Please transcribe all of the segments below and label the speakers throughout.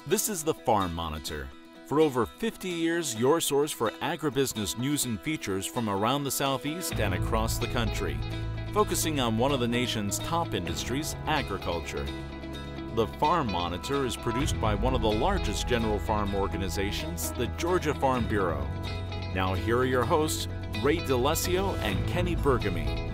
Speaker 1: This is the Farm Monitor. For over 50 years, your source for agribusiness news and features from around the Southeast and across the country, focusing on one of the nation's top industries, agriculture. The Farm Monitor is produced by one of the largest general farm organizations, the Georgia Farm Bureau. Now here are your hosts, Ray DeLessio and Kenny Burgamy.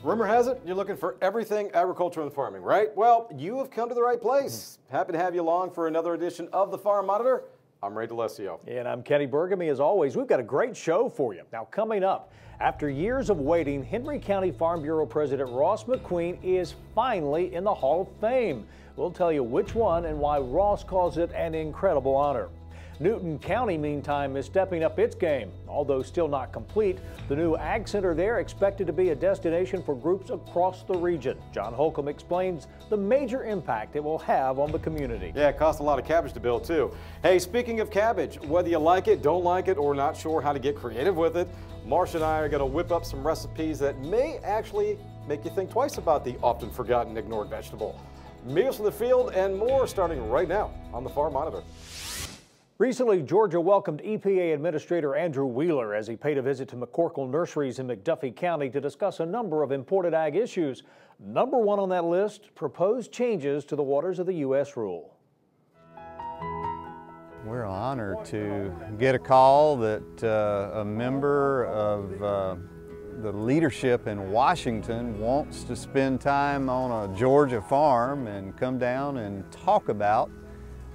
Speaker 2: Rumor has it, you're looking for everything agriculture and farming, right? Well, you have come to the right place. Happy to have you along for another edition of the Farm Monitor. I'm Ray DeLessio.
Speaker 3: And I'm Kenny Burgamy. As always, we've got a great show for you. Now, coming up, after years of waiting, Henry County Farm Bureau President Ross McQueen is finally in the Hall of Fame. We'll tell you which one and why Ross calls it an incredible honor. Newton County, meantime, is stepping up its game. Although still not complete, the new Ag Center there expected to be a destination for groups across the region. John Holcomb explains the major impact it will have on the community.
Speaker 2: Yeah, it costs a lot of cabbage to build, too. Hey, speaking of cabbage, whether you like it, don't like it, or not sure how to get creative with it, Marcia and I are going to whip up some recipes that may actually make you think twice about the often forgotten, ignored vegetable. Meals from the field and more starting right now on the Farm Monitor.
Speaker 3: Recently, Georgia welcomed EPA Administrator Andrew Wheeler as he paid a visit to McCorkle Nurseries in McDuffie County to discuss a number of important ag issues. Number one on that list, proposed changes to the Waters of the U.S. rule.
Speaker 4: We're honored to get a call that a member of the leadership in Washington wants to spend time on a Georgia farm and come down and talk about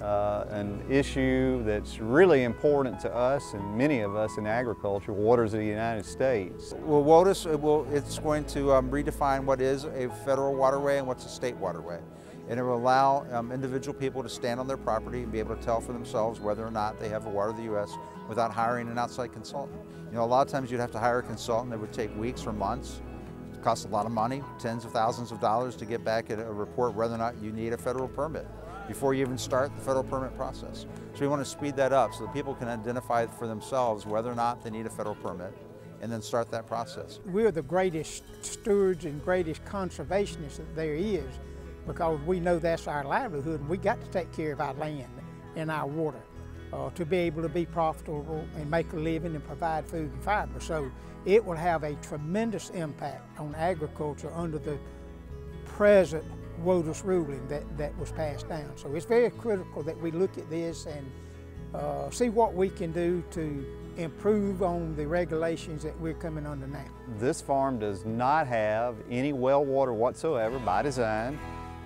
Speaker 4: an issue that's really important to us and many of us in agriculture, waters of the United States.
Speaker 5: Well, WOTUS, it's going to redefine what is a federal waterway and what's a state waterway. And it will allow individual people to stand on their property and be able to tell for themselves whether or not they have a water of the U.S. without hiring an outside consultant. You know, a lot of times you'd have to hire a consultant that would take weeks or months. It costs a lot of money, tens of thousands of dollars to get back a report whether or not you need a federal permit before you even start the federal permit process. So we want to speed that up so that people can identify for themselves whether or not they need a federal permit and then start that process.
Speaker 6: We're the greatest stewards and greatest conservationists that there is because we know that's our livelihood and we got to take care of our land and our water to be able to be profitable and make a living and provide food and fiber. So it will have a tremendous impact on agriculture under the present WOTUS ruling that was passed down. So it's very critical that we look at this and see what we can do to improve on the regulations that we're coming under now.
Speaker 4: This farm does not have any well water whatsoever by design.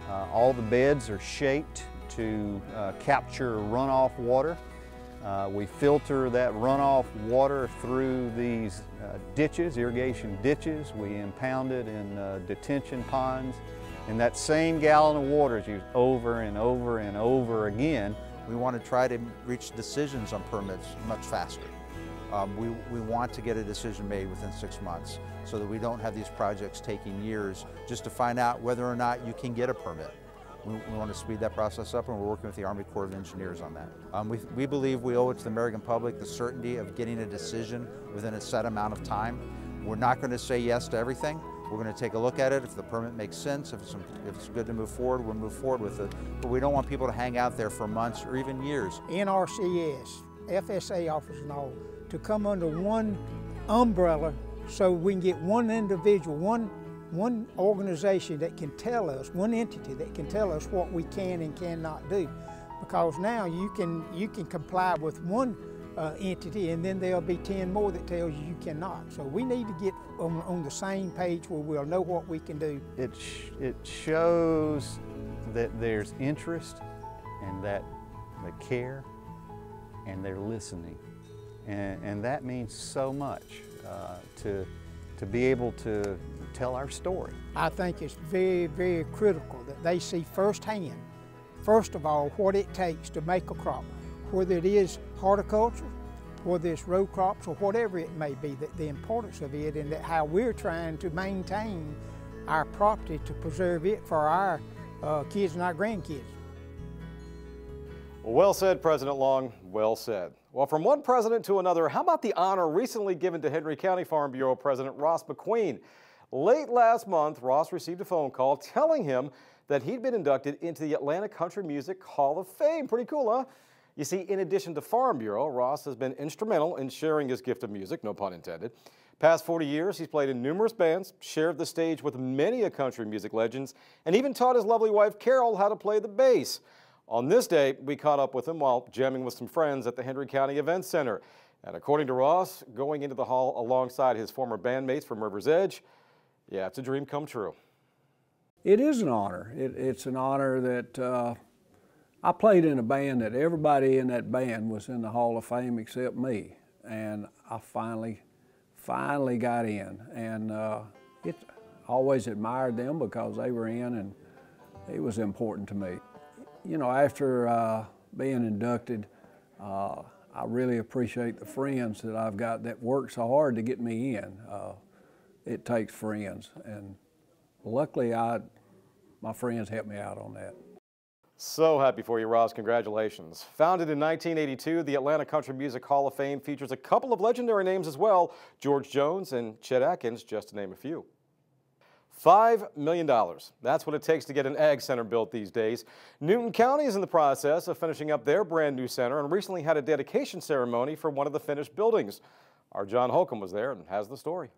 Speaker 4: All the beds are shaped to capture runoff water. We filter that runoff water through these ditches, irrigation ditches. We impound it in detention ponds. And that same gallon of water is used over and over and over again.
Speaker 5: We want to try to reach decisions on permits much faster. We want to get a decision made within 6 months so that we don't have these projects taking years just to find out whether or not you can get a permit. We want to speed that process up, and we're working with the Army Corps of Engineers on that. We believe we owe it to the American public the certainty of getting a decision within a set amount of time. We're not going to say yes to everything. We're going to take a look at it. If the permit makes sense, if it's good to move forward, we'll move forward with it. But we don't want people to hang out there for months or even years.
Speaker 6: NRCS, FSA officers and all, to come under one umbrella so we can get one individual, one organization that can tell us, one entity that can tell us what we can and cannot do. Because now you can comply with one entity and then there'll be 10 more that tells you cannot. So we need to get on the same page where we'll know what we can do.
Speaker 4: It shows that there's interest and that they care and they're listening. And that means so much to be able to tell our story.
Speaker 6: I think it's very, very critical that they see firsthand, first of all, what it takes to make a crop, whether it is horticulture, whether it's row crops or whatever it may be, that the importance of it and that how we're trying to maintain our property to preserve it for our kids and our grandkids.
Speaker 2: Well said, President Long, well said. Well, from one president to another, how about the honor recently given to Henry County Farm Bureau President Ross McQueen? Late last month, Ross received a phone call telling him that he'd been inducted into the Atlanta Country Music Hall of Fame. Pretty cool, huh? You see, in addition to Farm Bureau, Ross has been instrumental in sharing his gift of music, no pun intended. Past 40 years, he's played in numerous bands, shared the stage with many a country music legends, and even taught his lovely wife, Carol, how to play the bass. On this day, we caught up with him while jamming with some friends at the Henry County Events Center. And according to Ross, going into the hall alongside his former bandmates from River's Edge, yeah, it's a dream come true.
Speaker 7: It is an honor. It's an honor that I played in a band that everybody in that band was in the Hall of Fame except me. And I finally got in. And it always admired them because they were in, and it was important to me. You know, after being inducted, I really appreciate the friends that I've got that work so hard to get me in. It takes friends, and luckily my friends helped me out on that.
Speaker 2: So happy for you, Ross. Congratulations. Founded in 1982, the Atlanta Country Music Hall of Fame features a couple of legendary names as well, George Jones and Chet Atkins, just to name a few. $5 million. That's what it takes to get an ag center built these days. Newton County is in the process of finishing up their brand new center and recently had a dedication ceremony for one of the finished buildings. Our John Holcomb was there and has the story.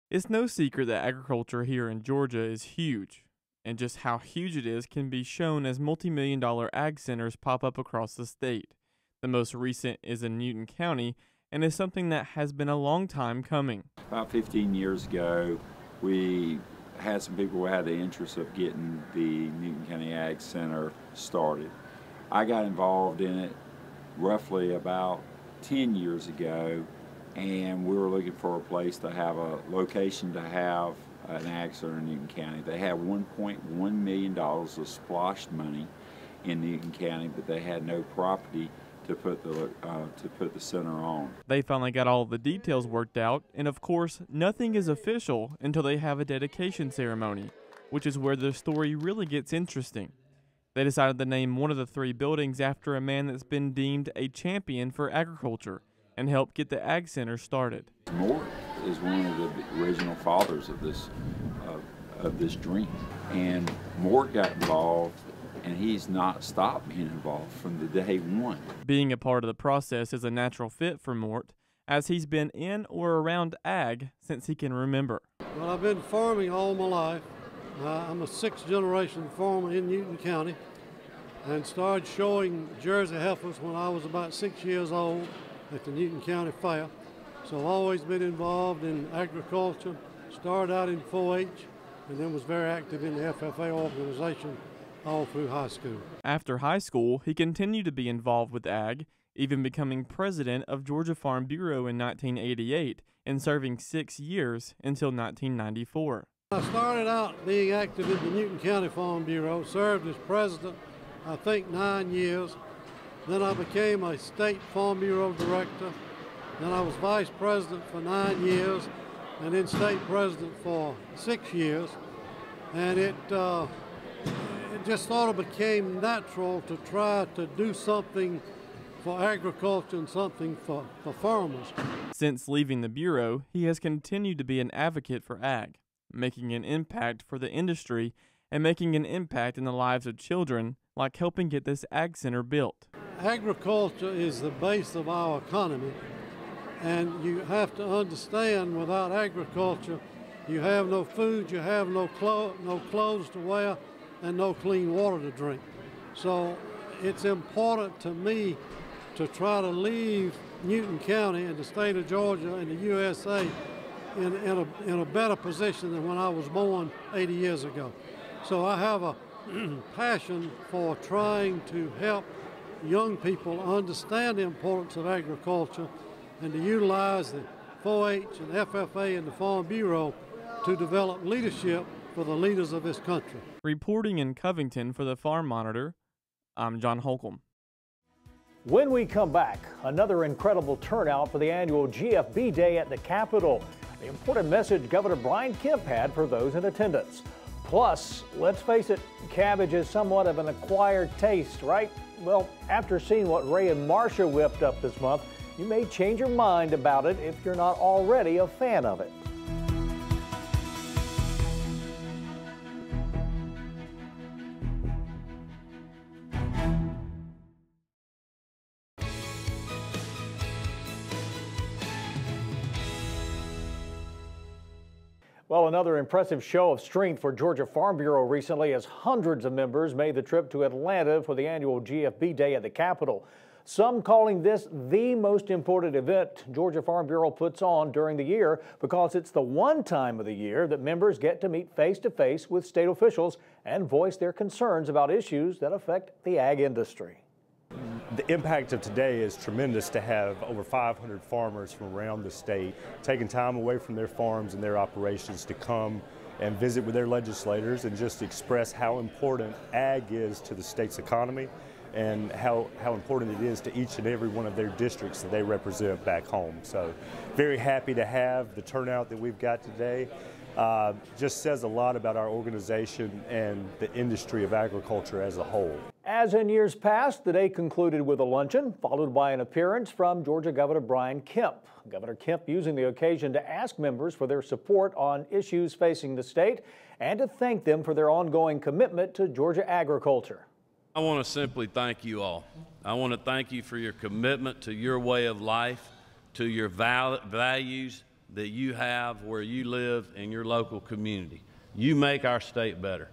Speaker 8: It's no secret that agriculture here in Georgia is huge, and just how huge it is can be shown as multi-million-dollar ag centers pop up across the state. The most recent is in Newton County and is something that has been a long time coming.
Speaker 9: About 15 years ago, we had some people who had the interest of getting the Newton County Ag Center started. I got involved in it roughly about 10 years ago, and we were looking for a place to have a location to have an ag center in Newton County. They had $1.1 million of splashed money in Newton County, but they had no property to put the center on.
Speaker 8: They finally got all the details worked out, and of course, nothing is official until they have a dedication ceremony, which is where the story really gets interesting. They decided to name one of the three buildings after a man that's been deemed a champion for agriculture and helped get the ag center started.
Speaker 9: Mort is one of the original fathers of this dream, and Mort got involved, and he's not stopped being involved from the day one.
Speaker 8: Being a part of the process is a natural fit for Mort, as he's been in or around ag since he can remember.
Speaker 10: Well, I've been farming all my life. I'm a sixth-generation farmer in Newton County, and started showing Jersey heifers when I was about 6 years old at the Newton County Fair. So I've always been involved in agriculture, started out in 4-H, and then was very active in the FFA organization all through high school. After high school, he continued to be involved with ag, even becoming president of Georgia Farm Bureau in 1988 and serving 6 years until 1994. I started out being active in the Newton County Farm Bureau, served as president, I think 9 years. Then I became a state Farm Bureau director. Then I was vice president for 9 years, and then state president for 6 years. And it just sort of became natural to try to do something for agriculture and something for farmers. Since leaving the Bureau, he has continued to be an advocate for ag, making an impact for the industry and making an impact in the lives of children, like helping get this ag center built. Agriculture is the base of our economy, and you have to understand, without agriculture, you have no food, you have no clothes to wear, and no clean water to drink. So it's important to me to try to leave Newton County and the state of Georgia and the USA in a better position than when I was born 80 years ago. So I have a passion for trying to help young people understand the importance of agriculture and to utilize the 4-H and FFA and the Farm Bureau to develop leadership for the leaders of this country. Reporting in Covington for the Farm Monitor, I'm John Holcomb.
Speaker 3: When we come back, another incredible turnout for the annual GFB Day at the Capitol. The important message Governor Brian Kemp had for those in attendance. Plus, let's face it, cabbage is somewhat of an acquired taste, right? Well, after seeing what Ray and Marcia whipped up this month, you may change your mind about it if you're not already a fan of it. Well, another impressive show of strength for Georgia Farm Bureau recently as hundreds of members made the trip to Atlanta for the annual GFB Day at the Capitol. Some calling this the most important event Georgia Farm Bureau puts on during the year because it's the one time of the year that members get to meet face-to-face with state officials and voice their concerns about issues that affect the ag industry.
Speaker 11: The impact of today is tremendous to have over 500 farmers from around the state taking time away from their farms and their operations to come and visit with their legislators and just express how important ag is to the state's economy and how important it is to each and every one of their districts that they represent back home. So very happy to have the turnout that we've got today. Just says a lot about our organization and the industry of agriculture as a whole.
Speaker 3: As in years past, the day concluded with a luncheon, followed by an appearance from Georgia Governor Brian Kemp. Governor Kemp using the occasion to ask members for their support on issues facing the state and to thank them for their ongoing commitment to Georgia agriculture.
Speaker 12: I want to simply thank you all. I want to thank you for your commitment to your way of life, to your values that you have where you live in your local community. You make our state better.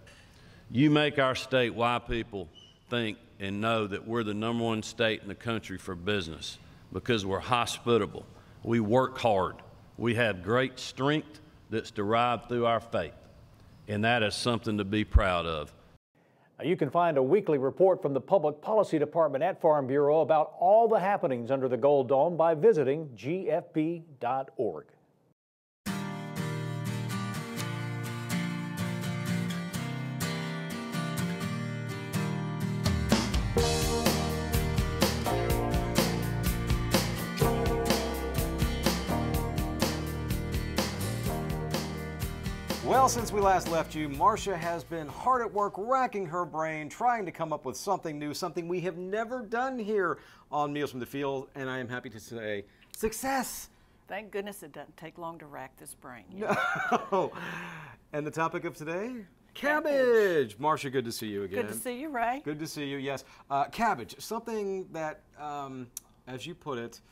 Speaker 12: You make our state why people think and know that we're the #1 state in the country for business because we're hospitable. We work hard. We have great strength that's derived through our faith, and that is something to be proud of.
Speaker 3: You can find a weekly report from the Public Policy Department at Farm Bureau about all the happenings under the Gold Dome by visiting gfb.org.
Speaker 2: Well, since we last left you, Marcia has been hard at work racking her brain, trying to come up with something new, something we have never done here on Meals from the Field, and I am happy to say, success!
Speaker 13: Thank goodness it doesn't take long to rack this brain.
Speaker 2: No. And the topic of today? Cabbage! Marcia, good to see you again.
Speaker 13: Good to see you, Ray.
Speaker 2: Good to see you, yes. Cabbage, something that, as you put it,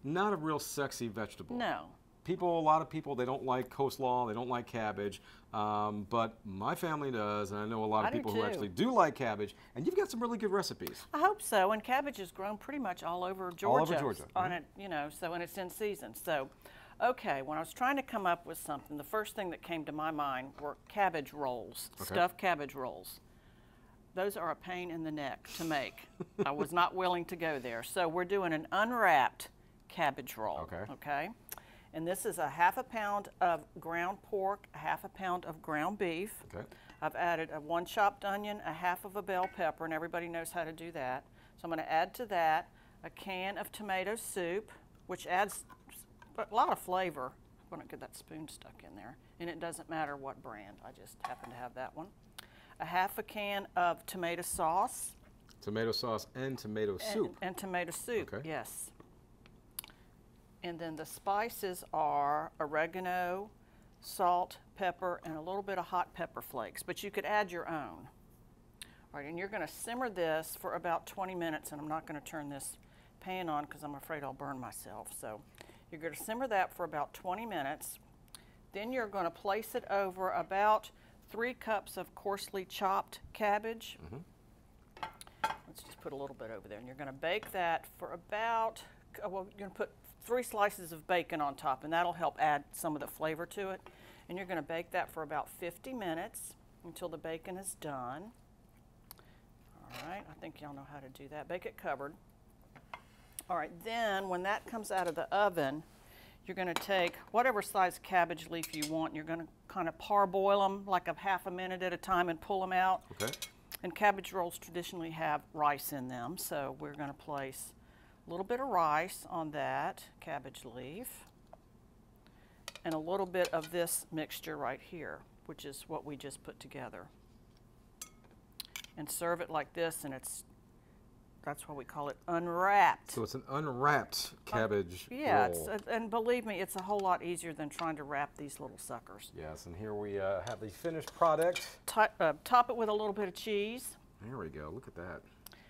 Speaker 2: not a real sexy vegetable.
Speaker 13: No.
Speaker 2: A lot of people, they don't like coleslaw, they don't like cabbage, but my family does, and I know a lot of people who actually do like cabbage, and you've got some really good recipes.
Speaker 13: I hope so, and cabbage is grown pretty much all over Georgia.
Speaker 2: All over Georgia.
Speaker 13: On it, you know, so, and it's in season. So, okay, when I was trying to come up with something, the first thing that came to my mind were cabbage rolls, stuffed cabbage rolls. Those are a pain in the neck to make. I was not willing to go there. So we're doing an unwrapped cabbage roll, okay? And this is a ½ pound of ground pork, a ½ pound of ground beef. Okay. I've added a 1 chopped onion, a half of a bell pepper, and everybody knows how to do that. So I'm going to add to that a can of tomato soup, which adds a lot of flavor. I'm going to get that spoon stuck in there, and it doesn't matter what brand. I just happen to have that one. A half a can of tomato sauce.
Speaker 2: Tomato sauce and tomato soup.
Speaker 13: And tomato soup, yes. And then the spices are oregano, salt, pepper, and a little bit of hot pepper flakes, but you could add your own. All right, and you're going to simmer this for about 20 minutes, and I'm not going to turn this pan on because I'm afraid I'll burn myself. So you're going to simmer that for about 20 minutes. Then you're going to place it over about 3 cups of coarsely chopped cabbage. Let's just put a little bit over there, and you're going to bake that for about, well, you're going to put 3 slices of bacon on top, and that'll help add some of the flavor to it. And you're going to bake that for about 50 minutes until the bacon is done. All right, I think y'all know how to do that. Bake it covered. All right, then when that comes out of the oven, you're going to take whatever size cabbage leaf you want, and you're going to kind of parboil them like a ½ a minute at a time and pull them out. Okay. And cabbage rolls traditionally have rice in them, so we're going to place a little bit of rice on that cabbage leaf and a little bit of this mixture right here, which is what we just put together. And serve it like this, and that's why we call it unwrapped.
Speaker 2: So it's an unwrapped cabbage roll.
Speaker 13: And believe me, it's a whole lot easier than trying to wrap these little suckers.
Speaker 2: Yes, and here we have the finished product.
Speaker 13: Top it with a little bit of cheese.
Speaker 2: There we go, look at that.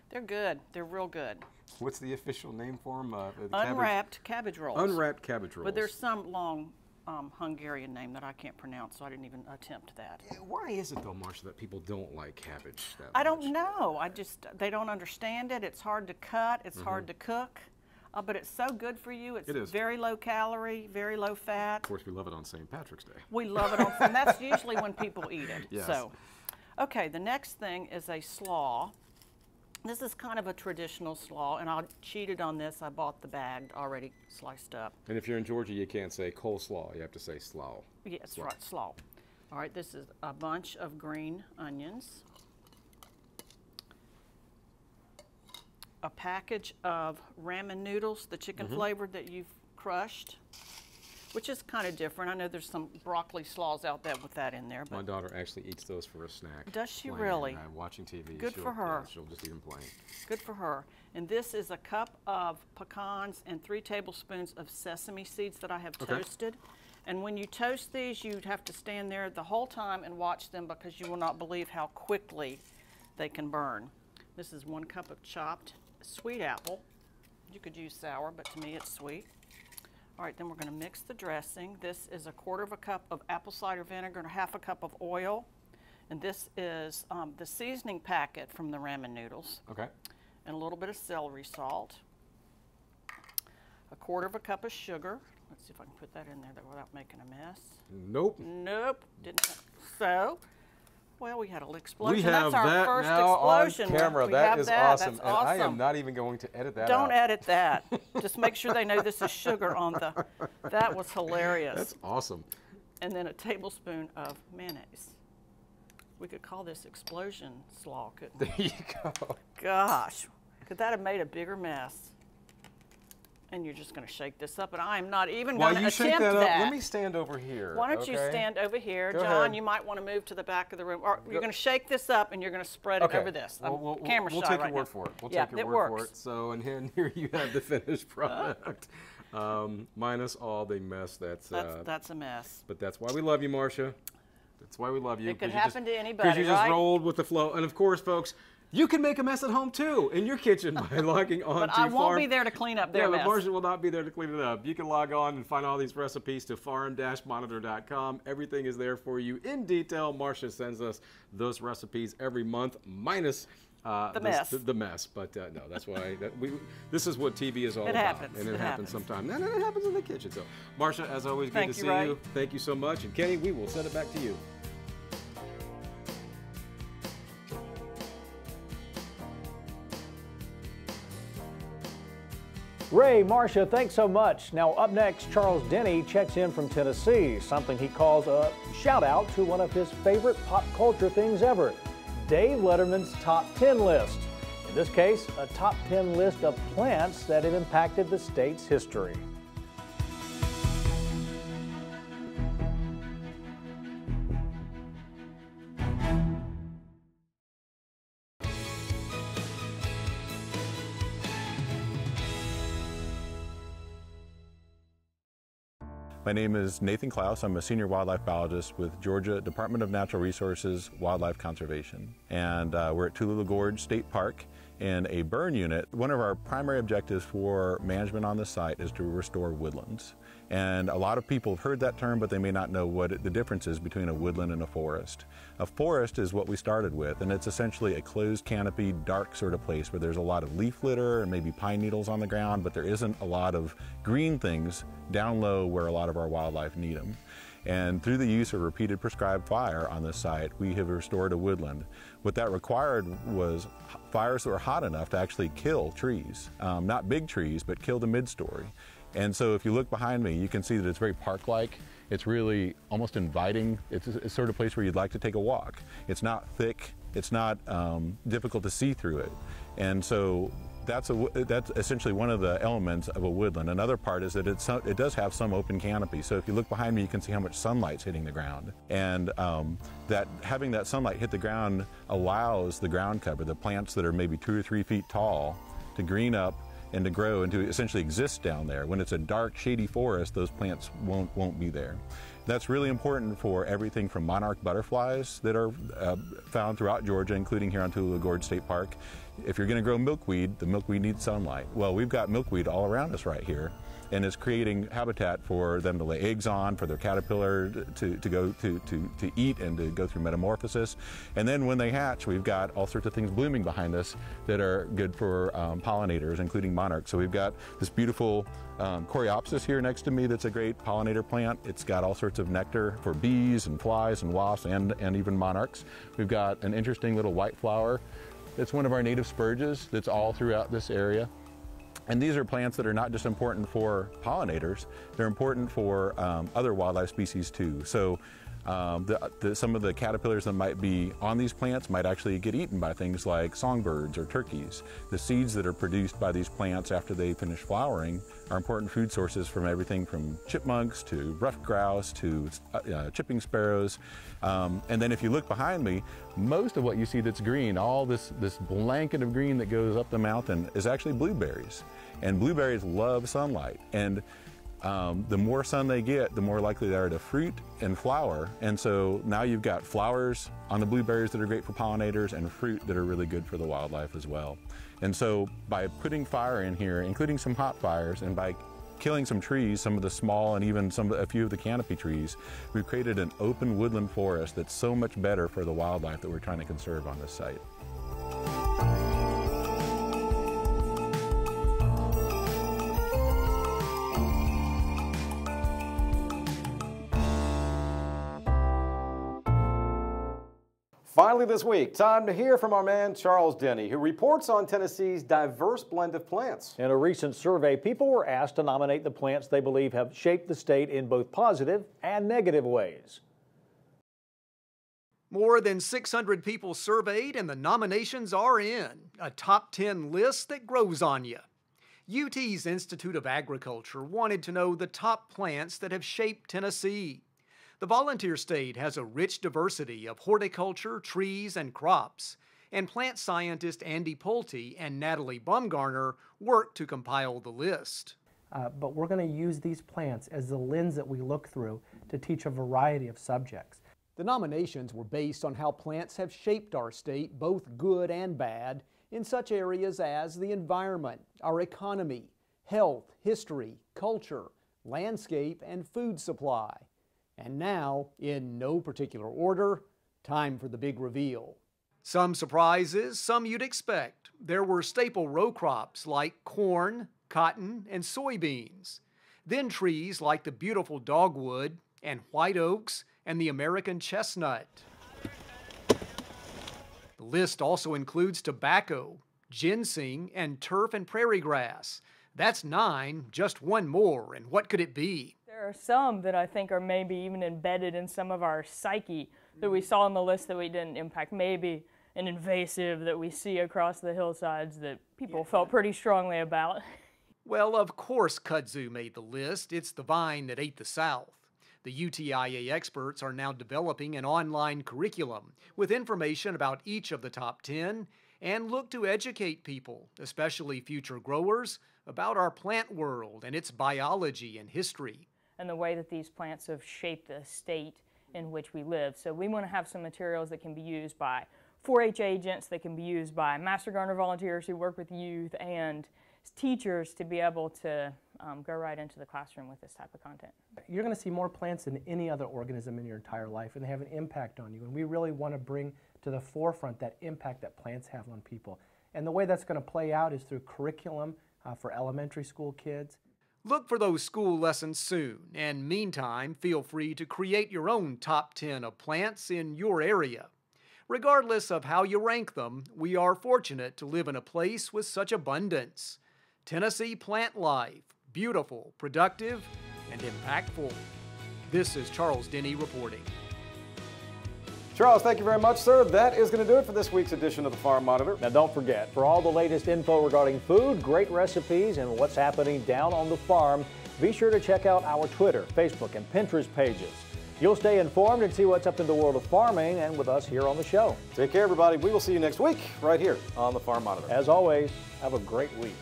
Speaker 13: They're good, they're real good.
Speaker 2: What's the official name for them?
Speaker 13: Unwrapped cabbage rolls.
Speaker 2: Unwrapped cabbage rolls.
Speaker 13: But there's some long Hungarian name that I can't pronounce, so I didn't even attempt that.
Speaker 2: Yeah, why is it though, Marcia, that people don't like cabbage that
Speaker 13: I
Speaker 2: much?
Speaker 13: don't know. They don't understand it. It's hard to cut. It's hard to cook. But it's so good for you. It's very low calorie, very low fat.
Speaker 2: Of course, we love it on St. Patrick's Day.
Speaker 13: We love it on, and that's usually when people eat it.
Speaker 2: Yes.
Speaker 13: So, okay, the next thing is a slaw. This is kind of a traditional slaw, and I cheated on this. I bought the bag already sliced up.
Speaker 2: And if you're in Georgia, you can't say coleslaw. You have to say slaw.
Speaker 13: Yes, right, slaw. All right, this is a bunch of green onions, a package of ramen noodles, the chicken flavored that you've crushed, which is kind of different. I know there's some broccoli slaws out there with that in there. But
Speaker 2: my daughter actually eats those for a snack.
Speaker 13: Does she really?
Speaker 2: Watching TV.
Speaker 13: Good for her.
Speaker 2: Yeah, she'll just eat them plain.
Speaker 13: Good for her. And this is a cup of pecans and 3 tablespoons of sesame seeds that I have toasted. And when you toast these, you'd have to stand there the whole time and watch them because you will not believe how quickly they can burn. This is 1 cup of chopped sweet apple. You could use sour, but to me it's sweet. All right, then we're going to mix the dressing. This is 1/4 cup of apple cider vinegar and 1/2 cup of oil. And this is the seasoning packet from the ramen noodles.
Speaker 2: Okay.
Speaker 13: And a little bit of celery salt. 1/4 cup of sugar. Let's see if I can put that in there without making a mess.
Speaker 2: Nope.
Speaker 13: Nope. Didn't. So, well, we had a little explosion.
Speaker 2: We have
Speaker 13: That's our
Speaker 2: that
Speaker 13: first
Speaker 2: now
Speaker 13: explosion.
Speaker 2: on camera.
Speaker 13: We
Speaker 2: That
Speaker 13: have
Speaker 2: is
Speaker 13: that.
Speaker 2: awesome.
Speaker 13: That's
Speaker 2: And
Speaker 13: awesome.
Speaker 2: I am not even going to edit that
Speaker 13: Don't
Speaker 2: out.
Speaker 13: edit that. Just make sure they know this is sugar on the. That was hilarious.
Speaker 2: That's awesome.
Speaker 13: And then a tablespoon of mayonnaise. We could call this explosion slaw, couldn't we?
Speaker 2: There you go.
Speaker 13: Gosh, could that have made a bigger mess? And you're just going to shake this up, and I am not even going to attempt
Speaker 2: shake that
Speaker 13: that.
Speaker 2: up, let me stand over here.
Speaker 13: Why don't you stand over here,
Speaker 2: Go
Speaker 13: John?
Speaker 2: ahead.
Speaker 13: You might want to move to the back of the room. Or you're going to shake this up, and you're going to spread it over this. Camera
Speaker 2: we'll
Speaker 13: shy
Speaker 2: take
Speaker 13: right
Speaker 2: your word
Speaker 13: now.
Speaker 2: for it. We'll
Speaker 13: Yeah,
Speaker 2: take your
Speaker 13: it
Speaker 2: word
Speaker 13: works.
Speaker 2: for it. So, and here you have the finished product, minus all the mess that's
Speaker 13: a mess.
Speaker 2: But that's why we love you, Marcia. That's why we love you.
Speaker 13: It could happen to anybody,
Speaker 2: because you just
Speaker 13: right?
Speaker 2: rolled with the flow. And of course, folks, you can make a mess at home too in your kitchen by logging on
Speaker 13: But
Speaker 2: to
Speaker 13: I won't be there to clean up their
Speaker 2: but
Speaker 13: mess.
Speaker 2: Marcia will not be there to clean it up. You can log on and find all these recipes to farm-monitor.com. Everything is there for you in detail. Marcia sends us those recipes every month, minus
Speaker 13: the mess.
Speaker 2: The mess. But no, that's why this is what TV is all
Speaker 13: It
Speaker 2: about.
Speaker 13: happens.
Speaker 2: And
Speaker 13: It
Speaker 2: happens
Speaker 13: happens.
Speaker 2: sometimes. And it happens in the kitchen. So, Marcia, as always, good to see
Speaker 13: Ray.
Speaker 2: you. Thank you so much. And Kenny, we will send it back to you.
Speaker 3: Ray, Marcia, thanks so much. Now up next, Charles Denny checks in from Tennessee, something he calls a shout out to one of his favorite pop culture things ever, Dave Letterman's Top 10 list. In this case, a top 10 list of plants that have impacted the state's history.
Speaker 14: My name is Nathan Klaus. I'm a senior wildlife biologist with Georgia Department of Natural Resources Wildlife Conservation. And we're at Tallulah Gorge State Park in a burn unit. One of our primary objectives for management on this site is to restore woodlands. And a lot of people have heard that term, but they may not know what the difference is between a woodland and a forest. A forest is what we started with, and it's essentially a closed canopy, dark sort of place where there's a lot of leaf litter and maybe pine needles on the ground, but there isn't a lot of green things down low where a lot of our wildlife need them. And through the use of repeated prescribed fire on this site, we have restored a woodland. What that required was fires that were hot enough to actually kill trees. Not big trees, but kill the mid-story. And so if you look behind me, you can see that it's very park-like. It's really almost inviting. It's sort of place where you'd like to take a walk. It's not thick. It's not difficult to see through it. And so that's essentially one of the elements of a woodland. Another part is that it does have some open canopy. So if you look behind me, you can see how much sunlight's hitting the ground. And that having that sunlight hit the ground allows the ground cover, the plants that are maybe 2 or 3 feet tall, to green up and to grow and to essentially exist down there. When it's a dark, shady forest, those plants won't be there. That's really important for everything from monarch butterflies that are found throughout Georgia, including here on Tallulah Gorge State Park. If you're going to grow milkweed, the milkweed needs sunlight. Well, we've got milkweed all around us right here. and is creating habitat for them to lay eggs on, for their caterpillar to eat and to go through metamorphosis. And then when they hatch, we've got all sorts of things blooming behind us that are good for pollinators, including monarchs. So we've got this beautiful Coreopsis here next to me that's a great pollinator plant. It's got all sorts of nectar for bees and flies and wasps and even monarchs. We've got an interesting little white flower that's one of our native spurges that's all throughout this area. And these are plants that are not just important for pollinators, they're important for other wildlife species too. So some of the caterpillars that might be on these plants might actually get eaten by things like songbirds or turkeys. The seeds that are produced by these plants after they finish flowering are important food sources from everything from chipmunks to ruffed grouse to chipping sparrows. And then if you look behind me, most of what you see that's green, all this blanket of green that goes up the mountain is actually blueberries. And blueberries love sunlight. And the more sun they get, the more likely they are to fruit and flower. And so now you've got flowers on the blueberries that are great for pollinators and fruit that are really good for the wildlife as well. And so by putting fire in here, including some hot fires, and by killing some trees, some of the small and even a few of the canopy trees, we've created an open woodland forest that's so much better for the wildlife that we're trying to conserve on this site.
Speaker 2: Finally this week, time to hear from our man Charles Denny, who reports on Tennessee's diverse blend of plants.
Speaker 3: In a recent survey, people were asked to nominate the plants they believe have shaped the state in both positive and negative ways.
Speaker 15: More than 600 people surveyed and the nominations are in. A top 10 list that grows on you. UT's Institute of Agriculture wanted to know the top plants that have shaped Tennessee. The volunteer state has a rich diversity of horticulture, trees, and crops, and plant scientist Andy Pulte and Natalie Baumgartner worked to compile the list.
Speaker 16: But we're going to use these plants as the lens that we look through to teach a variety of subjects.
Speaker 15: The nominations were based on how plants have shaped our state, both good and bad, in such areas as the environment, our economy, health, history, culture, landscape, and food supply. And now, in no particular order, time for the big reveal. Some surprises, some you'd expect. There were staple row crops like corn, cotton, and soybeans. Then trees like the beautiful dogwood and white oaks and the American chestnut. The list also includes tobacco, ginseng, and turf and prairie grass. That's 9, just one more, and what could it be?
Speaker 17: There are some that I think are maybe even embedded in some of our psyche that we saw on the list that we didn't impact. Maybe an invasive that we see across the hillsides that people felt pretty strongly about.
Speaker 15: Well, of course kudzu made the list. It's the vine that ate the South. The UTIA experts are now developing an online curriculum with information about each of the top 10 and look to educate people, especially future growers, about our plant world and its biology and history.
Speaker 17: And the way that these plants have shaped the state in which we live. So we want to have some materials that can be used by 4-H agents, that can be used by Master Gardener volunteers who work with youth and teachers to be able to go right into the classroom with this type of content.
Speaker 16: You're going to see more plants than any other organism in your entire life, and they have an impact on you. And we really want to bring to the forefront that impact that plants have on people. And the way that's going to play out is through curriculum for elementary school kids.
Speaker 15: Look for those school lessons soon, and meantime, feel free to create your own top 10 of plants in your area. Regardless of how you rank them, we are fortunate to live in a place with such abundance. Tennessee plant life, beautiful, productive, and impactful. This is Charles Denny reporting.
Speaker 2: Charles, thank you very much, sir. That is going to do it for this week's edition of the Farm Monitor.
Speaker 3: Now don't forget, for all the latest info regarding food, great recipes, and what's happening down on the farm, be sure to check out our Twitter, Facebook, and Pinterest pages. You'll stay informed and see what's up in the world of farming and with us here on the show.
Speaker 2: Take care, everybody. We will see you next week right here on the Farm Monitor.
Speaker 3: As always, have a great week.